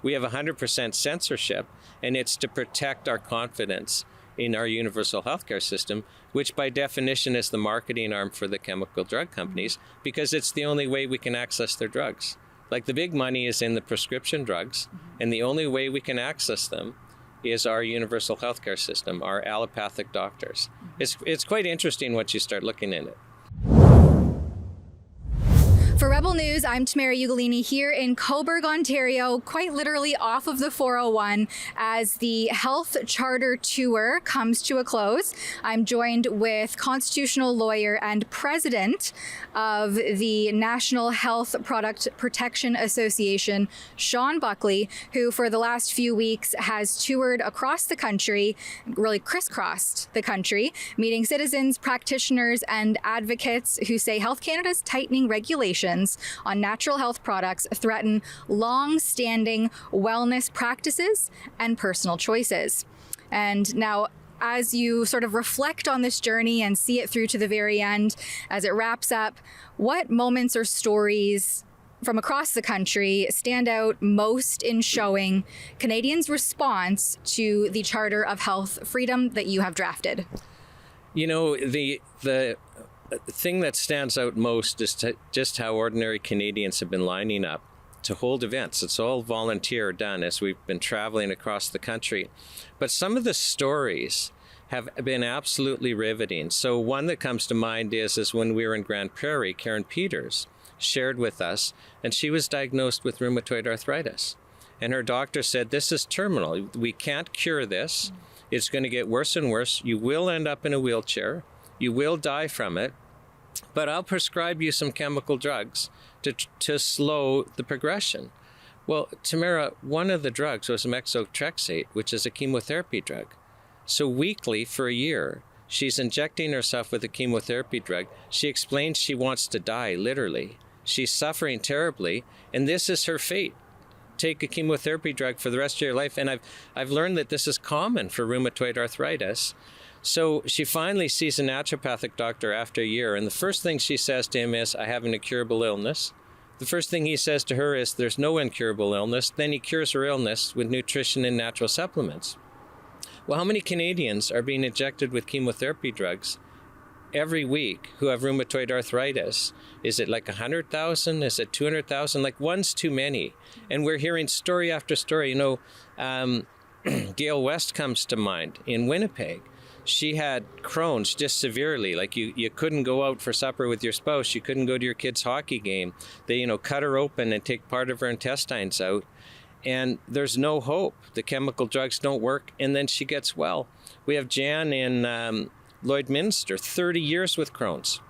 We have 100% censorship, and it's to protect our confidence in our universal healthcare system, which by definition is the marketing arm for the chemical drug companies, because it's the only way we can access their drugs. Like, the big money is in the prescription drugs, and the only way we can access them is our universal healthcare system, our allopathic doctors. It's quite interesting once you start looking in it. For Rebel News, I'm Tamara Ugolini here in Cobourg, Ontario, quite literally off of the 401 as the Health Charter Tour comes to a close. I'm joined with constitutional lawyer and president of the National Health Product Protection Association, Shawn Buckley, who for the last few weeks has toured across the country, really crisscrossed the country, meeting citizens, practitioners, and advocates who say Health Canada's tightening regulations on natural health products threaten long-standing wellness practices and personal choices. And now, as you sort of reflect on this journey and see it through to the very end, as it wraps up, what moments or stories from across the country stand out most in showing Canadians' response to the Charter of Health Freedom that you have drafted? You know, the thing that stands out most is just how ordinary Canadians have been lining up to hold events. It's all volunteer done as we've been traveling across the country. But some of the stories have been absolutely riveting. So one that comes to mind is when we were in Grand Prairie, Karen Peters shared with us, and she was diagnosed with rheumatoid arthritis. And her doctor said, this is terminal. We can't cure this. It's going to get worse and worse. You will end up in a wheelchair. You will die from it, but I'll prescribe you some chemical drugs to slow the progression. Well, Tamara, one of the drugs was methotrexate, which is a chemotherapy drug. So weekly for a year, she's injecting herself with a chemotherapy drug. She explains she wants to die, literally. She's suffering terribly, and this is her fate. Take a chemotherapy drug for the rest of your life. And I've learned that this is common for rheumatoid arthritis. So she finally sees a naturopathic doctor after a year, and the first thing she says to him is, I have an incurable illness. The first thing he says to her is, there's no incurable illness. Then he cures her illness with nutrition and natural supplements. Well, how many Canadians are being injected with chemotherapy drugs every week who have rheumatoid arthritis? Is it like 100,000? Is it 200,000? Like, one's too many. And we're hearing story after story. You know, Gail West comes to mind in Winnipeg. She had Crohn's just severely. Like, you couldn't go out for supper with your spouse. You couldn't go to your kid's hockey game. They, cut her open and take part of her intestines out. And there's no hope. The chemical drugs don't work. And then she gets well. We have Jan in Lloydminster, 30 years with Crohn's.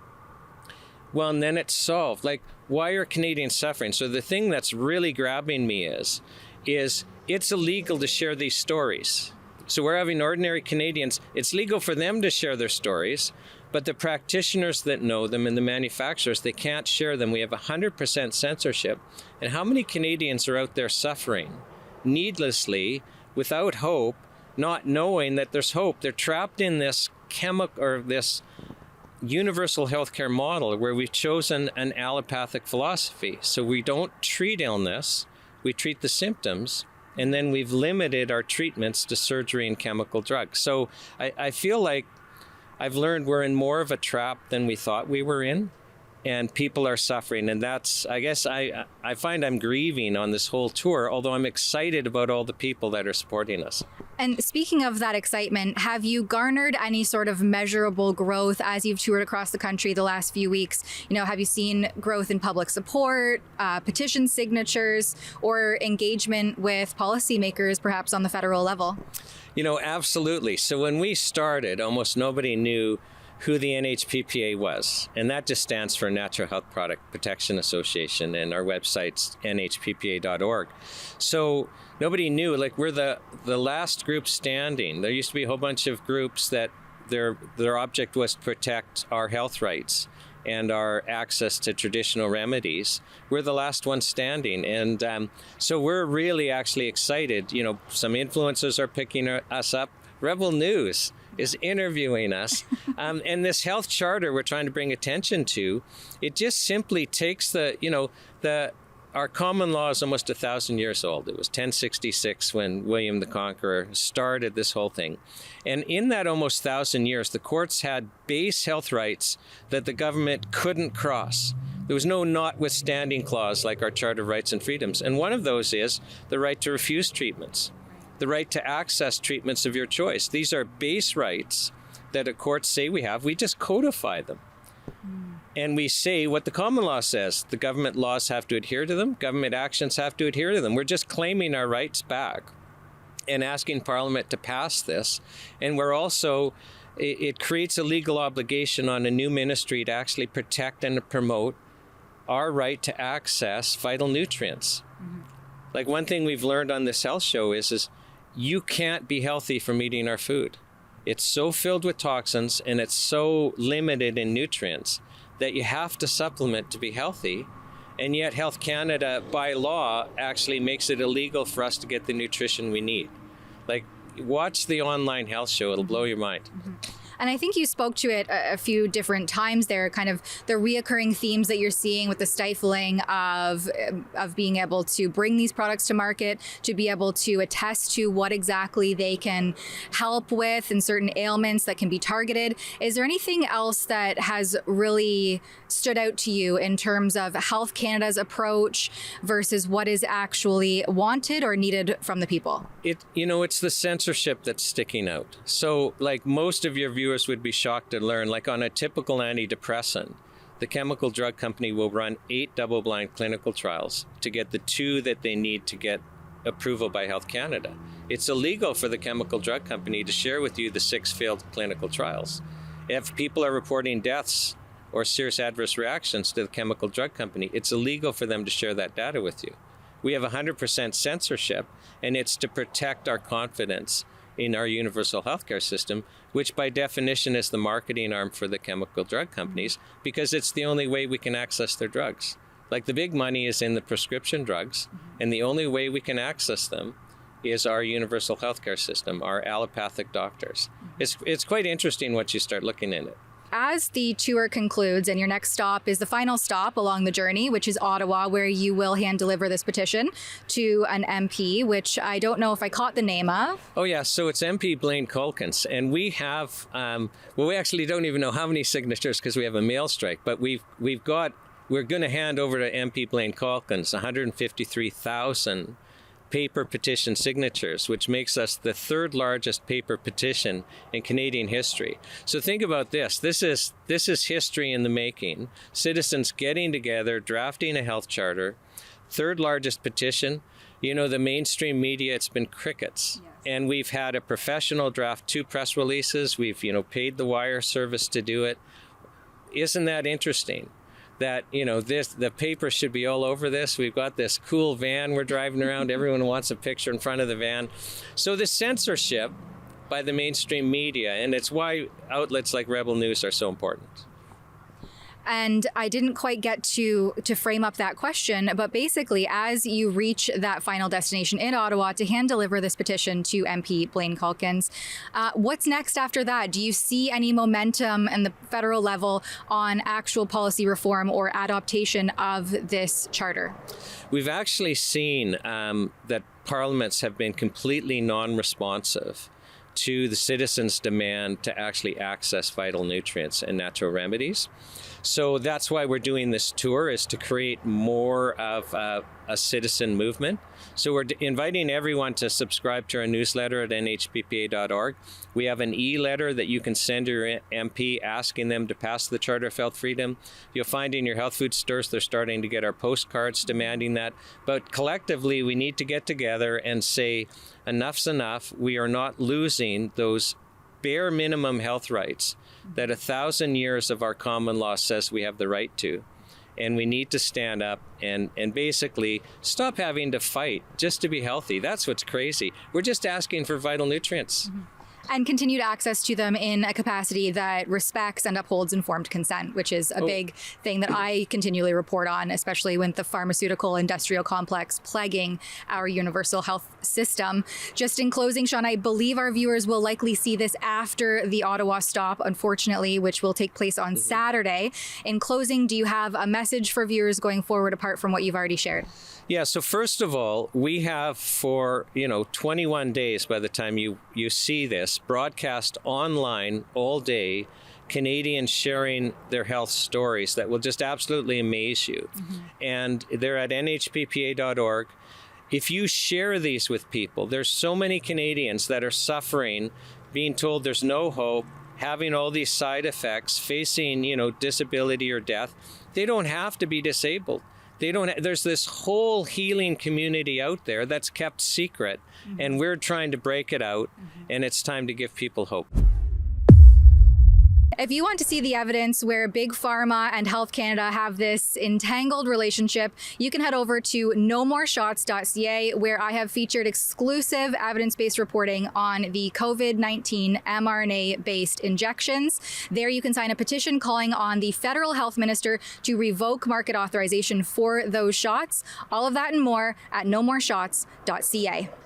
Well, and then it's solved. Like, why are Canadians suffering? So the thing that's really grabbing me is it's illegal to share these stories. So we're having ordinary Canadians, it's legal for them to share their stories, but the practitioners that know them and the manufacturers, they can't share them. We have 100% censorship. And how many Canadians are out there suffering needlessly, without hope, not knowing that there's hope? They're trapped in this this universal healthcare model where we've chosen an allopathic philosophy. So we don't treat illness, we treat the symptoms. And then we've limited our treatments to surgery and chemical drugs. So I feel like I've learned we're in more of a trap than we thought we were in, and people are suffering. And that's, I guess, I find I'm grieving on this whole tour, although I'm excited about all the people that are supporting us. And speaking of that excitement, have you garnered any sort of measurable growth as you've toured across the country the last few weeks? Have you seen growth in public support, petition signatures, or engagement with policymakers, perhaps on the federal level? Absolutely. So when we started, almost nobody knew who the NHPPA was, and that just stands for Natural Health Product Protection Association, and our website's nhppa.org. So nobody knew, like, we're the last group standing. There used to be a whole bunch of groups that their object was to protect our health rights and our access to traditional remedies. We're the last one standing, and so we're really actually excited. Some influencers are picking us up. Rebel News is interviewing us. And this health charter we're trying to bring attention to, it just simply takes the our common law is almost 1,000 years old. It was 1066 when William the Conqueror started this whole thing. And in that almost 1,000 years, the courts had base health rights that the government couldn't cross. There was no notwithstanding clause like our Charter of Rights and Freedoms. And one of those is the right to refuse treatments, the right to access treatments of your choice. These are base rights that a courts say we have. We just codify them. And we say what the common law says. The government laws have to adhere to them. Government actions have to adhere to them. We're just claiming our rights back and asking Parliament to pass this. And we're also, it creates a legal obligation on a new ministry to actually protect and promote our right to access vital nutrients. Like one thing we've learned on this health show is you can't be healthy from eating our food. It's so filled with toxins and it's so limited in nutrients that you have to supplement to be healthy. And yet Health Canada, by law, actually makes it illegal for us to get the nutrition we need. Like, watch the online health show. It'll blow your mind. And I think you spoke to it a few different times there, kind of the reoccurring themes that you're seeing with the stifling of being able to bring these products to market, to be able to attest to what exactly they can help with and certain ailments that can be targeted. Is there anything else that has really stood out to you in terms of Health Canada's approach versus what is actually wanted or needed from the people? It's the censorship that's sticking out. So like most of your viewers would be shocked to learn, like on a typical antidepressant, the chemical drug company will run 8 double-blind clinical trials to get the 2 that they need to get approval by Health Canada. It's illegal for the chemical drug company to share with you the 6 failed clinical trials. If people are reporting deaths or serious adverse reactions to the chemical drug company, it's illegal for them to share that data with you. We have 100% censorship, and it's to protect our confidence in our universal healthcare system, which by definition is the marketing arm for the chemical drug companies, because it's the only way we can access their drugs. Like the big money is in the prescription drugs, and the only way we can access them is our universal healthcare system, our allopathic doctors. It's quite interesting once you start looking in it. As the tour concludes and your next stop is the final stop along the journey, which is Ottawa, where you will hand deliver this petition to an MP, which I don't know if I caught the name of. Oh, yeah. So it's MP Blaine Culkins. And we have, we actually don't even know how many signatures because we have a mail strike, but we're going to hand over to MP Blaine Culkins 153,000 paper petition signatures, which makes us the 3rd largest paper petition in Canadian history. So think about this. This is history in the making. Citizens getting together, drafting a health charter, 3rd largest petition. The mainstream media, it's been crickets. Yes. And we've had a professional draft 2 press releases. We've, paid the wire service to do it. Isn't that interesting? That, the paper should be all over this. We've got this cool van we're driving around. Everyone wants a picture in front of the van. So the censorship by the mainstream media, and it's why outlets like Rebel News are so important. And I didn't quite get to frame up that question, but basically, as you reach that final destination in Ottawa to hand deliver this petition to MP Blaine Culkins, what's next after that? Do you see any momentum in the federal level on actual policy reform or adaptation of this charter? We've actually seen that parliaments have been completely non-responsive to the citizens' demand to actually access vital nutrients and natural remedies. So that's why we're doing this tour, is to create more of a citizen movement. So we're inviting everyone to subscribe to our newsletter at nhppa.org. We have an e-letter that you can send your MP asking them to pass the Charter of Health Freedom. You'll find in your health food stores they're starting to get our postcards demanding that. But collectively, we need to get together and say, enough's enough. We are not losing those bare minimum health rights that 1,000 years of our common law says we have the right to. And we need to stand up and basically stop having to fight just to be healthy. That's what's crazy. We're just asking for vital nutrients. And continued access to them in a capacity that respects and upholds informed consent, which is a big thing that I continually report on, especially with the pharmaceutical industrial complex plaguing our universal health system. Just in closing, Shawn, I believe our viewers will likely see this after the Ottawa stop, unfortunately, which will take place on Saturday. In closing, do you have a message for viewers going forward apart from what you've already shared? Yeah, so first of all, we have for, 21 days by the time you see this, broadcast online all day, Canadians sharing their health stories that will just absolutely amaze you. And they're at nhppa.org. If you share these with people, there's so many Canadians that are suffering, being told there's no hope, having all these side effects, facing, disability or death. They don't have to be disabled. There's this whole healing community out there that's kept secret, and we're trying to break it out, and it's time to give people hope. If you want to see the evidence where Big Pharma and Health Canada have this entangled relationship, you can head over to nomoreshots.ca, where I have featured exclusive evidence-based reporting on the COVID-19 mRNA-based injections. There you can sign a petition calling on the federal health minister to revoke market authorization for those shots. All of that and more at nomoreshots.ca.